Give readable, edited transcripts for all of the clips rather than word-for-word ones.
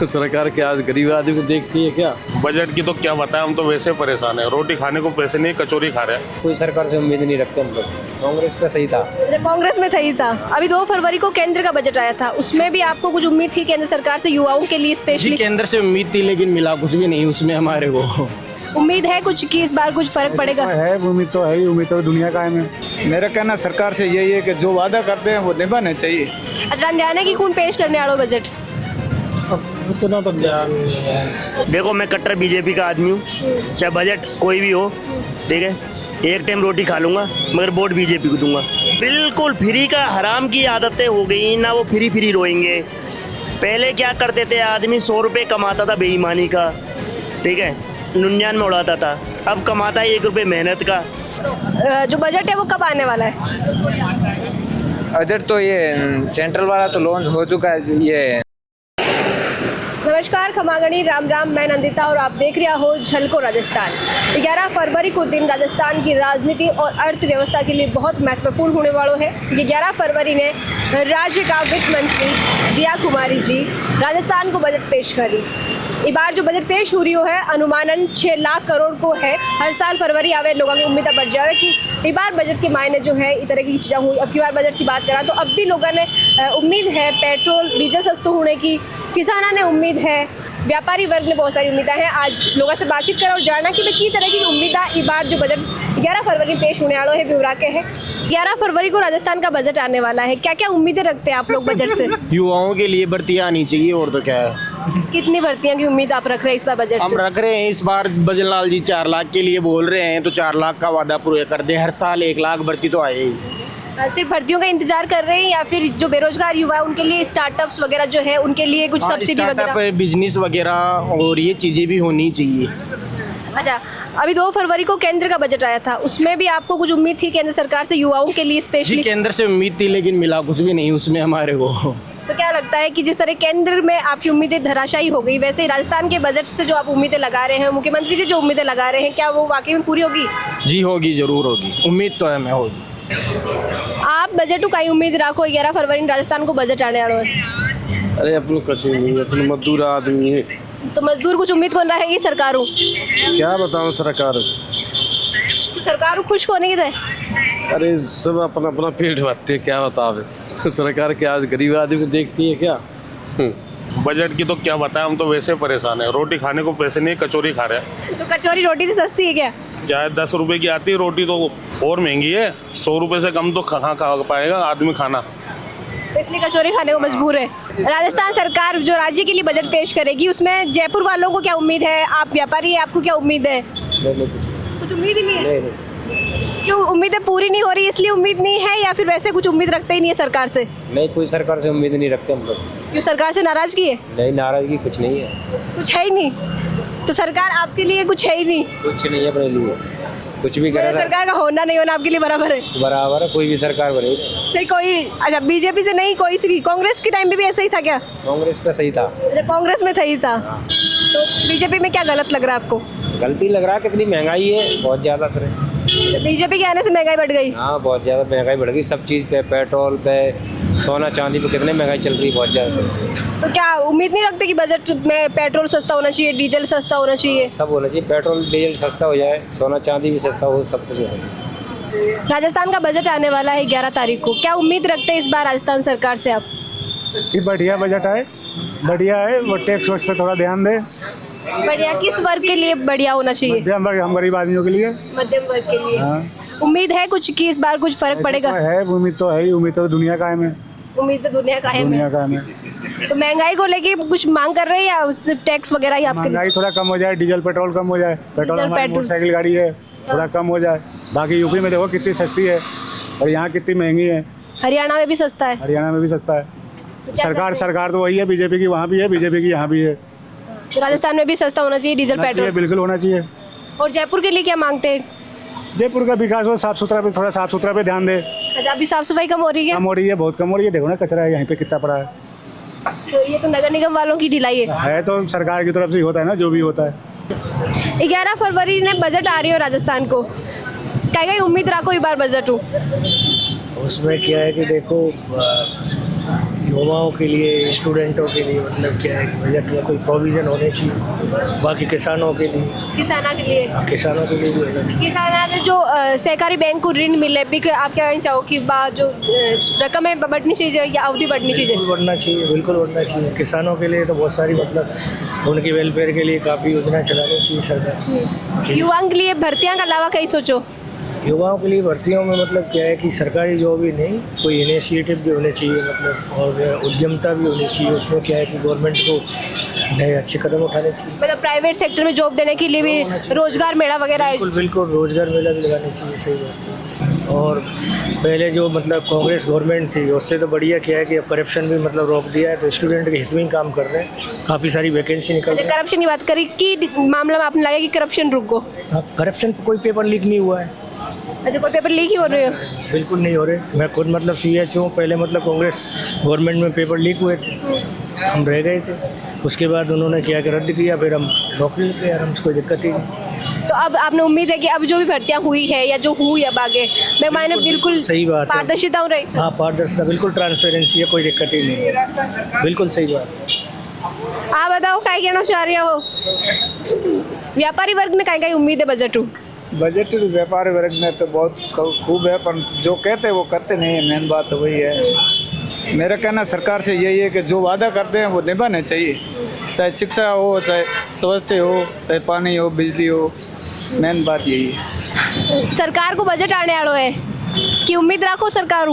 सरकार क्या आज गरीब आदमी को देखती है क्या? बजट की तो क्या बताएं, हम तो वैसे परेशान है। रोटी खाने को पैसे नहीं, कचौरी खा रहे हैं। कोई सरकार से उम्मीद नहीं रखते हम लोग। कांग्रेस पे सही था। कांग्रेस में सही था। अभी 2 फरवरी को केंद्र का बजट आया था, उसमें भी आपको कुछ उम्मीद थी केंद्र सरकार से युवाओं के लिए स्पेशली? केंद्र से उम्मीद थी लेकिन मिला कुछ भी नहीं उसमें हमारे को। उम्मीद है कुछ कि इस बार कुछ फर्क पड़ेगा? है उम्मीद तो है ही, उम्मीद तो दुनिया का है। मेरा कहना सरकार से यही है कि जो वादा करते हैं वो निभाने चाहिए। अच्छा, ध्यान है कि कौन पेश करने वाला बजट? इतना तो ध्यान नहीं है। देखो, मैं कट्टर बीजेपी का आदमी हूँ, चाहे बजट कोई भी हो, ठीक है। एक टाइम रोटी खा लूँगा मगर वोट बीजेपी को दूंगा। बिल्कुल फ्री का हराम की आदतें हो गई ना, वो फ्री रोएंगे। पहले क्या करते थे, आदमी 100 रुपये कमाता था बेईमानी का, ठीक है, 99 में उड़ाता था। अब कमाता है 1 रुपये मेहनत का। जो बजट है वो कब आने वाला है? बजट तो ये सेंट्रल वाला तो लॉन्च हो चुका है। ये नमस्कार, खमागणी, राम राम। मैं नंदिता और आप देख रहे हो झलको राजस्थान। 11 फरवरी को दिन राजस्थान की राजनीति और अर्थव्यवस्था के लिए बहुत महत्वपूर्ण होने वाला है। 11 फरवरी ने राज्य का वित्त मंत्री दिया कुमारी जी राजस्थान को बजट पेश करी। इस बार जो बजट पेश हो रही है अनुमानन 6 लाख करोड़ को है। हर साल फरवरी आवे लोगों की उम्मीद बढ़ जाए कि इस बार बजट के मायने जो है इस तरह की चीज़ें हुई। अब की बार बजट की बात करा तो अब भी लोगों ने उम्मीद है पेट्रोल डीजल सस्ता होने की, किसानों ने उम्मीद है, व्यापारी वर्ग ने बहुत सारी उम्मीदें हैं। आज लोगों से बातचीत करा और जाना कि भाई किस तरह की उम्मीदें इस बार जो बजट 11 फरवरी पेश होने वाला है विवरा के है। 11 फरवरी को राजस्थान का बजट आने वाला है, क्या क्या उम्मीदें रखते हैं आप लोग बजट से? युवाओं के लिए भर्तियाँ आनी चाहिए और तो क्या है। कितनी भर्तियों की उम्मीद आप रख रहे हैं इस बार बजट हम से? रख रहे हैं इस बार भजन लाल जी 4 लाख के लिए बोल रहे हैं, तो 4 लाख का वादा पूरा कर दे। हर साल 1 लाख भर्ती तो आए ही। सिर्फ भर्तियों का इंतजार कर रहे हैं या फिर जो बेरोजगार युवा है उनके लिए स्टार्टअप्स वगैरह जो है उनके लिए कुछ सब्सिडी वगैरह, बिजनेस वगैरह और ये चीजें भी होनी चाहिए। अच्छा, अभी 2 फरवरी को केंद्र का बजट आया था, उसमें भी आपको कुछ उम्मीद थी केंद्र सरकार से युवाओं के लिए स्पेशली? केंद्र से उम्मीद थी लेकिन मिला कुछ भी नहीं उसमें हमारे को। तो क्या लगता है कि जिस तरह केंद्र में आपकी उम्मीदें धराशायी हो गई, वैसे ही राजस्थान के बजट से जो आप उम्मीदें लगा रहे हैं, मुख्यमंत्री से जो उम्मीदें लगा रहे हैं, क्या वो वाकई में पूरी होगी? जी होगी, जरूर होगी, उम्मीद तो है मैं होगी। आप बजट का ही उम्मीद रखो, 11 फरवरी में राजस्थान को बजट आने वाला है। अरे अपन कुछ नहीं, अपन मजदूर आदमी है। तो मजदूर कुछ उम्मीद कौन रहेगी सरकारों? क्या बताऊँ सरकार? तो सरकार खुश होने की तरह? अरे सब अपना अपना पेट भरते, क्या बतावे। सरकार क्या आज गरीब आदमी को देखती है क्या? बजट की तो क्या बताएं, हम तो वैसे परेशान है। रोटी खाने को पैसे नहीं, कचौरी खा रहे हैं। तो कचौरी रोटी से सस्ती है क्या? क्या है, 10 रुपए की आती है रोटी, तो और महंगी है। 100 रुपए से कम तो कहाँ खा पाएगा आदमी खाना। तो इसलिए कचौरी खाने को मजबूर है। राजस्थान सरकार जो राज्य के लिए बजट पेश करेगी उसमें जयपुर वालों को क्या उम्मीद है? आप व्यापारी है, आपको क्या उम्मीद है? कुछ उम्मीद ही नहीं है? क्यों उम्मीदें पूरी नहीं हो रही इसलिए उम्मीद नहीं है, या फिर वैसे कुछ उम्मीद रखते ही नहीं है सरकार से? नहीं, कोई सरकार से उम्मीद नहीं रखते हम लोग। क्यों, सरकार से नाराजगी है? नहीं, नाराजगी कुछ नहीं है। कुछ है ही नहीं तो सरकार आपके लिए कुछ है ही नहीं? कुछ नहीं है अपने लिए, कुछ भी करे सरकार का होना नहीं होना आपके लिए बराबर है? बराबर है, कोई भी सरकार बने। चाहे कोई, अच्छा बीजेपी से नहीं, कोई सी, कांग्रेस के टाइम पे भी ऐसा ही था क्या? कांग्रेस पे सही था। अच्छा, कांग्रेस में सही था। तो बीजेपी में क्या गलत लग रहा है आपको? गलती लग रहा है, कितनी महंगाई है, बहुत ज्यादा तरह। बीजेपी के आने से महंगाई बढ़ गई? हाँ, बहुत ज़्यादा महंगाई बढ़ गई, सब चीज़ पे, पेट्रोल पे, सोना चांदी पे कितने महंगाई चल रही है, बहुत ज़्यादा। तो क्या उम्मीद नहीं रखते कि बजट में पेट्रोल सस्ता होना चाहिए, डीजल सस्ता होना चाहिए? सब होना चाहिए, पेट्रोल डीजल सस्ता हो जाए, सोना चांदी भी सस्ता हो, सब कुछ होना चाहिए। राजस्थान का बजट आने वाला है 11 तारीख को, क्या उम्मीद रखते हैं इस बार राजस्थान सरकार से आप? ये बढ़िया बजट है, बढ़िया है। वो टैक्स वैक्स पे थोड़ा ध्यान दे। बढ़िया किस वर्ग के लिए बढ़िया होना चाहिए? मध्यम वर्ग, हम गरीब आदमियों के लिए। मध्यम वर्ग के लिए। हाँ। उम्मीद है कुछ कि इस बार कुछ फर्क पड़ेगा? है, उम्मीद तो है ही, उम्मीद तो दुनिया का है। उम्मीद तो दुनिया का है। दुनिया का है। तो महंगाई को लेके कुछ मांग कर रहे हैं या उससे टैक्स वगैरह ही आपके लिए? महंगाई थोड़ा कम हो जाए, डीजल पेट्रोल कम हो जाए। पेट्रोल हमारी मोटरसाइकिल गाड़ी है, थोड़ा कम हो जाए। बाकी यूपी में देखो कितनी सस्ती है और यहाँ कितनी महंगी है। हरियाणा में भी सस्ता है। हरियाणा में भी सस्ता है। तो सरकार तो वही है, बीजेपी की वहाँ भी है, बीजेपी की यहाँ भी है। तो राजस्थान में भी सस्ता होना चाहिए डीजल पेट्रोल? बिल्कुल होना चाहिए। और जयपुर के लिए क्या मांगते हैं? जयपुर का विकास हो, साफ सुथरा पे, थोड़ा साफ सुथरा पे ध्यान दे। अच्छा, अभी साफ सफाई कम हो रही है? कम हो रही है, बहुत कम हो रही है। देखो ना कचरा यहाँ पे कितना पड़ा है। तो ये तो नगर निगम वालों की ढिलाई है तो सरकार की तरफ से ही होता है ना, जो भी होता है। 11 फरवरी ने बजट आ रही हो राजस्थान को, क्या उम्मीद रखो इस बार बजट हो? उसमें क्या है कि देखो युवाओं के लिए, स्टूडेंटों के लिए मतलब क्या है बजट में कोई प्रोविज़न होने चाहिए। बाकी किसानों के लिए, किसानों के लिए किसानों के लिए भी होना चाहिए। किसानों जो सहकारी बैंक को ऋण मिले भी, आप क्या कहना चाहो कि जो रकम है बढ़नी चाहिए या अवधि बढ़नी चाहिए? बिल्कुल बढ़ना चाहिए, बिल्कुल बढ़ना चाहिए। किसानों के लिए तो बहुत सारी मतलब उनके वेलफेयर के लिए काफ़ी योजना चलानी चाहिए सरकार। युवाओं के लिए भर्तियां का अलावा कहीं सोचो? युवाओं के लिए भर्तियों में मतलब क्या है कि सरकारी जॉब ही नहीं, कोई इनिशिएटिव भी होने चाहिए मतलब, और उद्यमता भी होनी चाहिए। उसमें क्या है कि गवर्नमेंट को नए अच्छे कदम उठाने चाहिए। मतलब प्राइवेट सेक्टर में जॉब देने के लिए भी रोजगार मेला वगैरह बिल्कुल बिल्कुल रोजगार मेला भी लगाने चाहिए, सही बात है। और पहले जो मतलब कांग्रेस गवर्नमेंट थी उससे तो बढ़िया क्या है कि अब करप्शन भी मतलब रोक दिया है, तो स्टूडेंट के हित में ही काम कर रहे हैं। काफ़ी सारी वैकेंसी निकल रही है। करप्शन की बात करी कि मामला में आपने लगा कि करप्शन रुक गो? करप्शन कोई पेपर लीक नहीं हुआ है। अच्छा, कोई पेपर लीक ही हो रहे हो? बिल्कुल नहीं हो रहे। मैं खुद मतलब CH हूँ। पहले मतलब कांग्रेस गवर्नमेंट में पेपर लीक हुए थे, हम रह गए थे। उसके बाद उन्होंने क्या कि रद्द किया, फिर हम नौकरी लग गए, हम कोई दिक्कत ही नहीं। तो अब आपने उम्मीद है कि अब जो भी भर्तियां हुई है या जो हुई अब आगे मैं मायने बिल्कुल सही बात है। पारदर्शिता हो रही? हाँ, पारदर्शिता बिल्कुल, ट्रांसपेरेंसी है, कोई दिक्कत ही नहीं। बिल्कुल सही बात है। आप बताओ क्या कहना चाह रहे हो? व्यापारी वर्ग ने क्या उम्मीद है बजट? बजट व्यापार वर्ग में तो बहुत खूब है, पर जो कहते हैं वो करते नहीं है। मेन बात तो वही है। मेरा कहना सरकार से यही है कि जो वादा करते हैं वो निभाने चाहिए, चाहे शिक्षा हो, चाहे स्वास्थ्य हो, चाहे पानी हो, बिजली हो। मेन बात यही है। सरकार को बजट आने वालों है कि उम्मीद रखो सरकार?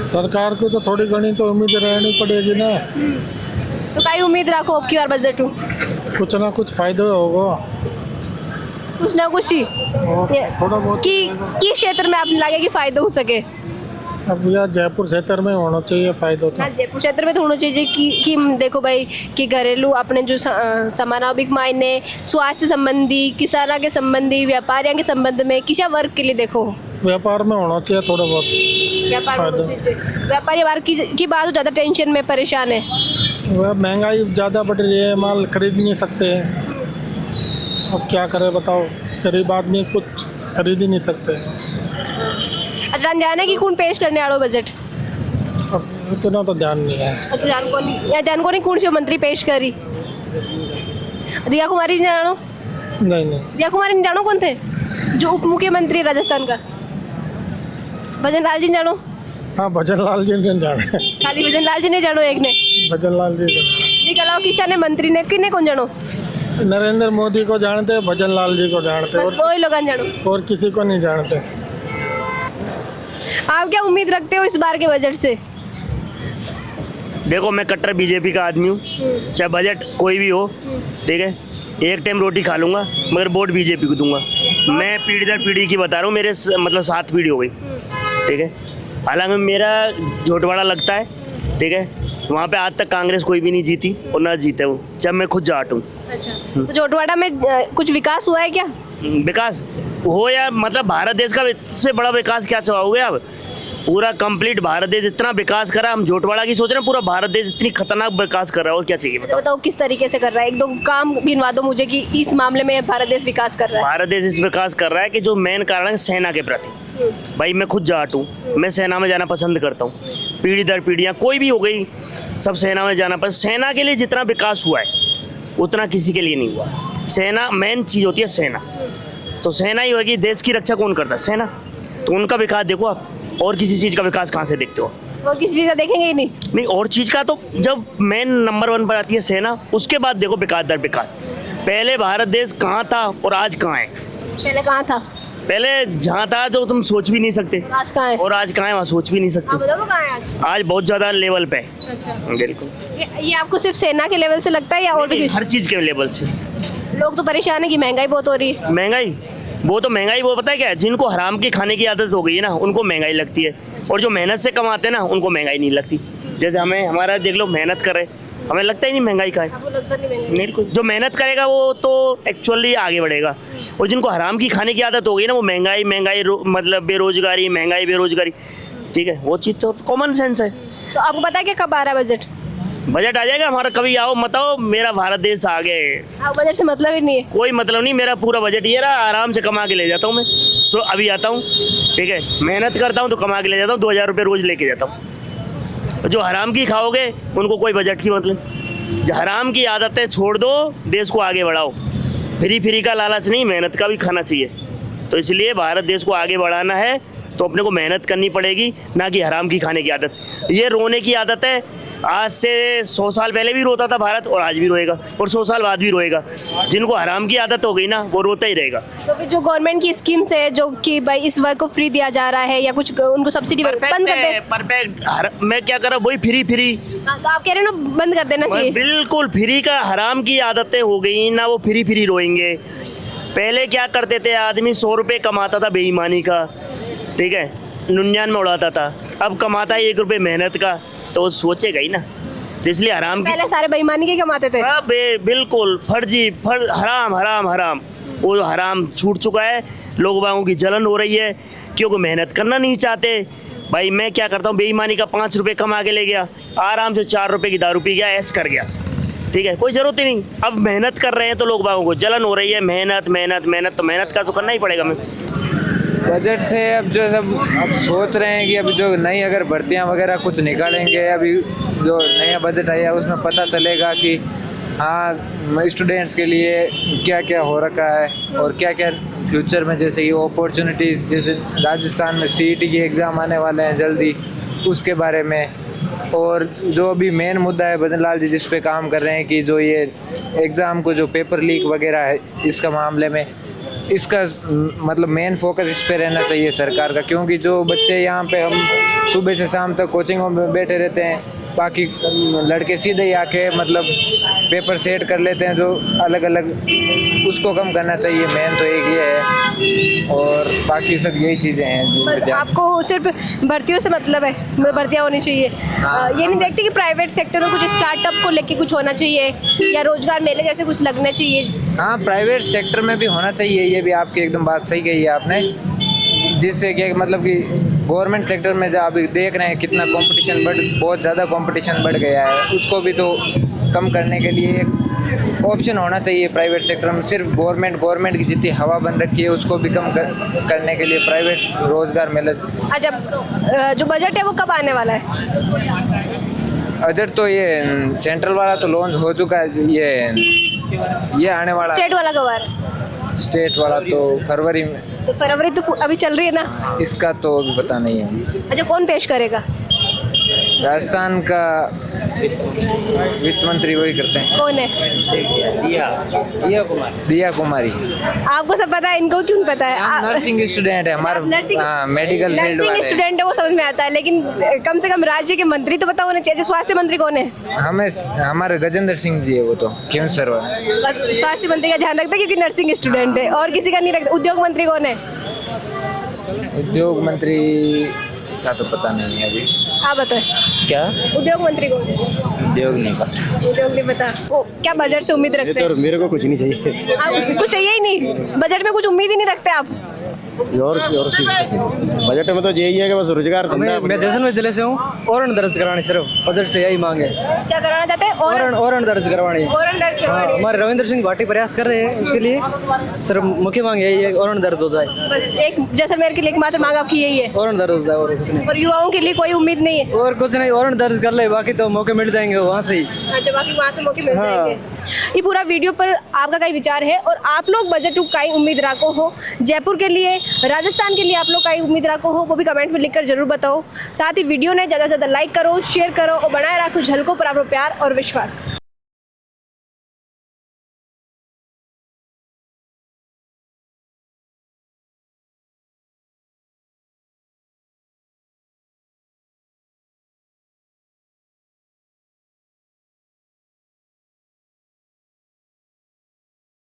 सरकार को तो थोड़ी घनी तो उम्मीद रहनी पड़ेगी ना। तो क्या उम्मीद रखो अब की बार बजट? कुछ ना कुछ फायदा होगा, कुछ ना कुछ ही थोड़ा बहुत कि क्षेत्र में आपने लगे कि फायदा हो सके? अब यार जयपुर क्षेत्र में होना चाहिए फायदा तो। हाँ, जयपुर क्षेत्र में तो होना चाहिए कि देखो भाई कि घरेलू अपने जो समानाविक मायने, स्वास्थ्य संबंधी, किसाना के संबंधी, व्यापारियों के संबंध में, किसी वर्ग के लिए देखो व्यापार में होना चाहिए थोड़ा बहुत व्यापार में होना चाहिए। व्यापारी वर्ग की बात तो ज़्यादा टेंशन में परेशान है। वह महंगाई ज़्यादा बढ़ रही है, माल खरीद नहीं सकते हैं। अब क्या करें बताओ, गरीब आदमी कुछ खरीद ही नहीं सकते। अच्छा, ध्यान है कि कौन पेश करने वालों बजट? अब इतना तो ध्यान नहीं है। अच्छा, ध्यान को नहीं कौन सी मंत्री पेश करी? दिया कुमारी जी जानो? नहीं। दिया कुमारी नहीं जानो? कौन थे जो उप मुख्यमंत्री राजस्थान का? भजन लाल जी जानो? हाँ, भजन लाल जी ने जाने। खाली भजन लाल जी ने जानो? एक ने भजन लाल जी जी के अलावा किसान ने मंत्री ने किन्ने कौन जानो? नरेंद्र मोदी को जानते, भजन लाल जी को जानते, और वही लोग जानो, और किसी को नहीं जानते। आप क्या उम्मीद रखते हो इस बार के बजट से? देखो, मैं कट्टर बीजेपी का आदमी हूँ। चाहे बजट कोई भी हो, ठीक है, एक टाइम रोटी खा लूँगा मगर वोट बीजेपी को दूंगा। मैं पीढ़ी दर पीढ़ी की बता रहा हूँ, मेरे मतलब 7 पीढ़ी हो गई, ठीक है। हालांकि मेरा झोटवाड़ा लगता है, ठीक है, वहाँ पे आज तक कांग्रेस कोई भी नहीं जीती और ना जीते वो, जब मैं खुद जाट हूँ। अच्छा, तो झोटवाड़ा में कुछ विकास हुआ है क्या? विकास हो या मतलब भारत देश का इससे बड़ा विकास क्या चाहोगे आप? पूरा कंप्लीट भारत देश इतना विकास करा, हम झोटवाड़ा की सोच रहे हैं, पूरा भारत देश इतनी खतरनाक विकास कर रहा है, और क्या चाहिए तो बताओ किस तरीके से कर रहा है? एक दो काम गिनवा दो मुझे कि इस मामले में भारत देश विकास कर रहा है। भारत देश इस विकास कर रहा है कि जो मेन कारण है सेना के प्रति। भाई मैं खुद जाट हूँ, मैं सेना में जाना पसंद करता हूँ। पीढ़ी दर पीढ़ियाँ कोई भी हो गई, सब सेना में जाना पसंद। सेना के लिए जितना विकास हुआ है उतना किसी के लिए नहीं हुआ। सेना मेन चीज़ होती है, सेना। तो सेना ही होगी, देश की रक्षा कौन करता है? सेना। तो उनका विकास देखो आप, और किसी चीज़ का विकास कहाँ से देखते हो? वो किसी चीज़ का देखेंगे ही नहीं। और चीज़ का तो जब मेन नंबर 1 पर आती है सेना, उसके बाद देखो विकास दर विकास। पहले भारत देश कहाँ था और आज कहाँ है? पहले कहाँ था? पहले जहाँ था तो तुम सोच भी नहीं सकते, आज कहाँ है? और आज कहाँ है वहाँ सोच भी नहीं सकते। आप बताओ कहाँ है आज? आज बहुत ज़्यादा लेवल पे। अच्छा, बिल्कुल। ये आपको सिर्फ सेना के लेवल से लगता है या और भी? हर चीज़ के लेवल से। लोग तो परेशान है कि महंगाई बहुत हो रही है। महंगाई, वो तो महंगाई, वो पता है क्या है, जिनको हराम की खाने की आदत हो गई है ना, उनको महंगाई लगती है, और जो मेहनत से कमाते हैं ना, उनको महंगाई नहीं लगती। जैसे हमें, हमारा देख लो, मेहनत करे, हमें लगता ही नहीं महंगाई का है। आपको लगता नहीं महंगाई? बिल्कुल, जो मेहनत करेगा वो तो एक्चुअली आगे बढ़ेगा, और जिनको हराम की खाने की आदत हो गई ना, वो महंगाई मतलब बेरोजगारी, महंगाई बेरोजगारी, ठीक है, वो चीज़ तो कॉमन सेंस है। तो आपको पता है कि कब आ रहा है बजट? बजट आ जाएगा हमारा, कभी आओ मत आओ, मेरा भारत देश आगे। आप बजट से मतलब ही नहीं है? कोई मतलब नहीं, मेरा पूरा बजट ये रहा, आराम से कमा के ले जाता हूँ मैं। अभी आता हूँ, ठीक है, मेहनत करता हूँ तो कमा के ले जाता हूँ, 2000 रुपये रोज लेके जाता हूँ। जो हराम की खाओगे उनको कोई बजट की मतलब। जो हराम की आदतें छोड़ दो, देश को आगे बढ़ाओ। फ्री का लालच नहीं, मेहनत का भी खाना चाहिए। तो इसलिए भारत देश को आगे बढ़ाना है तो अपने को मेहनत करनी पड़ेगी, ना कि हराम की खाने की आदत। ये रोने की आदत है, आज से 100 साल पहले भी रोता था भारत और आज भी रोएगा और 100 साल बाद भी रोएगा। जिनको हराम की आदत हो गई ना, वो रोता ही रहेगा। तो फिर जो गवर्नमेंट की स्कीम्स है जो कि भाई इस वर्क को फ्री दिया जा रहा है या कुछ उनको सब्सिडी बंद कर दे। परफेक्ट। मैं क्या कर रहा हूँ, वही फ्री। तो आप कह रहे हो ना बंद कर देना चाहिए। बिल्कुल फ्री का, हराम की आदतें हो गई ना, वो फ्री रोएंगे। पहले क्या करते थे, आदमी 100 रुपये कमाता था बेईमानी का, ठीक है, 99 में उड़ाता था। अब कमाता है 1 रुपये मेहनत का, तो वो सोचेगा ही ना। तो इसलिए हराम की, पहले सारे बेईमानी के कमाते थे। सब बिल्कुल हराम। वो हराम छूट चुका है, लोग बागों की जलन हो रही है क्योंकि मेहनत करना नहीं चाहते। भाई मैं क्या करता हूँ, बेईमानी का 5 रुपये कमा के ले गया, आराम से 4 रुपये की दारू पी गया, ऐश कर गया, ठीक है, कोई ज़रूरत ही नहीं। अब मेहनत कर रहे हैं तो लोग बागों को जलन हो रही है। मेहनत तो मेहनत का तो करना ही पड़ेगा। मैं बजट से अब जो सब अब सोच रहे हैं कि अभी जो नई अगर भर्तियां वगैरह कुछ निकालेंगे, अभी जो नया बजट आया उसमें पता चलेगा कि हाँ स्टूडेंट्स के लिए क्या क्या हो रखा है और क्या क्या फ्यूचर में, जैसे ये अपॉर्चुनिटीज़, जैसे राजस्थान में CET के एग्ज़ाम आने वाले हैं जल्दी, उसके बारे में। और जो अभी मेन मुद्दा है बदन लाल जी जिस पे काम कर रहे हैं कि जो ये एग्ज़ाम को जो पेपर लीक वगैरह है इसका मामले में, इसका मतलब मेन फोकस इस पे रहना चाहिए सरकार का। क्योंकि जो बच्चे यहाँ पे हम सुबह से शाम तक कोचिंगों में बैठे रहते हैं, बाकी लड़के सीधे ही आके मतलब पेपर सेट कर लेते हैं जो अलग अलग, उसको कम करना चाहिए। मेन तो एक ये है और बाकी सब यही चीज़ें हैं। आपको सिर्फ भर्तियों से मतलब है, भर्तियाँ होनी चाहिए, ये नहीं देखते कि प्राइवेट सेक्टर में कुछ स्टार्टअप को लेके कुछ होना चाहिए या रोजगार मेले जैसे कुछ लगना चाहिए। हाँ प्राइवेट सेक्टर में भी होना चाहिए, ये भी आपकी एकदम बात सही कही है आपने, जिससे कि मतलब कि गवर्नमेंट सेक्टर में जो अभी देख रहे हैं कितना कंपटीशन बहुत ज़्यादा कंपटीशन बढ़ गया है, उसको भी तो कम करने के लिए एक ऑप्शन होना चाहिए प्राइवेट सेक्टर में। सिर्फ गवर्नमेंट की जितनी हवा बन रखी है उसको भी कम करने के लिए प्राइवेट रोजगार मेले। अच्छा, जो बजट है वो कब आने वाला है? बजट तो ये सेंट्रल वाला तो लॉन्च हो चुका है, ये आने वाला। स्टेट वाला कब आ रहा है? स्टेट वाला तो फरवरी में। तो फरवरी तो अभी चल रही है ना? इसका तो अभी पता नहीं है। अच्छा, कौन पेश करेगा? राजस्थान का वित्त मंत्री वही करते हैं। कौन है? दिया कुमारी। आपको सब पता है, इनको क्यों पता है? नर्सिंग स्टूडेंट है हमारा, मेडिकल फील्ड वाले स्टूडेंट है, वो समझ में आता है, लेकिन कम से कम राज्य के मंत्री तो पता होने चाहिए। स्वास्थ्य मंत्री कौन है? हमें हमारे गजेंद्र सिंह जी है, वो तो कैंसर हुआ। स्वास्थ्य मंत्री का ध्यान रखता है क्योंकि नर्सिंग स्टूडेंट है, और किसी का नहीं रखता। उद्योग मंत्री कौन है? उद्योग मंत्री का तो पता नहीं है अभी। आप बताएं। क्या उद्योग मंत्री कौन है? उद्योग नहीं पता। उद्योग नहीं पता। ओ, क्या बजट से उम्मीद रखते हैं? मेरे को कुछ नहीं चाहिए। आप कुछ चाहिए ही नहीं, बजट में कुछ उम्मीद ही नहीं रखते आप? और बजट में तो यही है कि बस रोजगार धंधा। मैं जैसलमेर जिले से हूँ, औरण दर्ज करानी सिर्फ बजट से यही मांग है। क्या कराना चाहते हैं? औरण दर्ज करवानी है। औरण दर्ज हाँ, करवानी है। हमारे रविंद्र सिंह भाटी प्रयास कर रहे हैं उसके लिए, सिर्फ मुख्य मांग यही है औरण दर्ज हो जाए। बस एक जैसलमेर के लिए एकमात्र मांग आपकी यही है? औरण दर्ज हो जाए और कुछ नहीं। और युवाओं के लिए कोई उम्मीद नहीं है? और कुछ नहीं, औरण दर्ज कर ले, बाकी तो मौके मिल जाएंगे वहाँ से ही। अच्छा, बाकी वहाँ से मौके मिल हाँ। जाएंगे। ये पूरा वीडियो पर आपका कई विचार है और आप लोग बजट टू कई उम्मीद रखो हो, जयपुर के लिए, राजस्थान के लिए आप लोग कई उम्मीद रखो हो, वो भी कमेंट में लिखकर जरूर बताओ। साथ ही वीडियो ने ज़्यादा से ज़्यादा लाइक करो, शेयर करो और बनाए रखो झलकों पर आपको प्यार और विश्वास।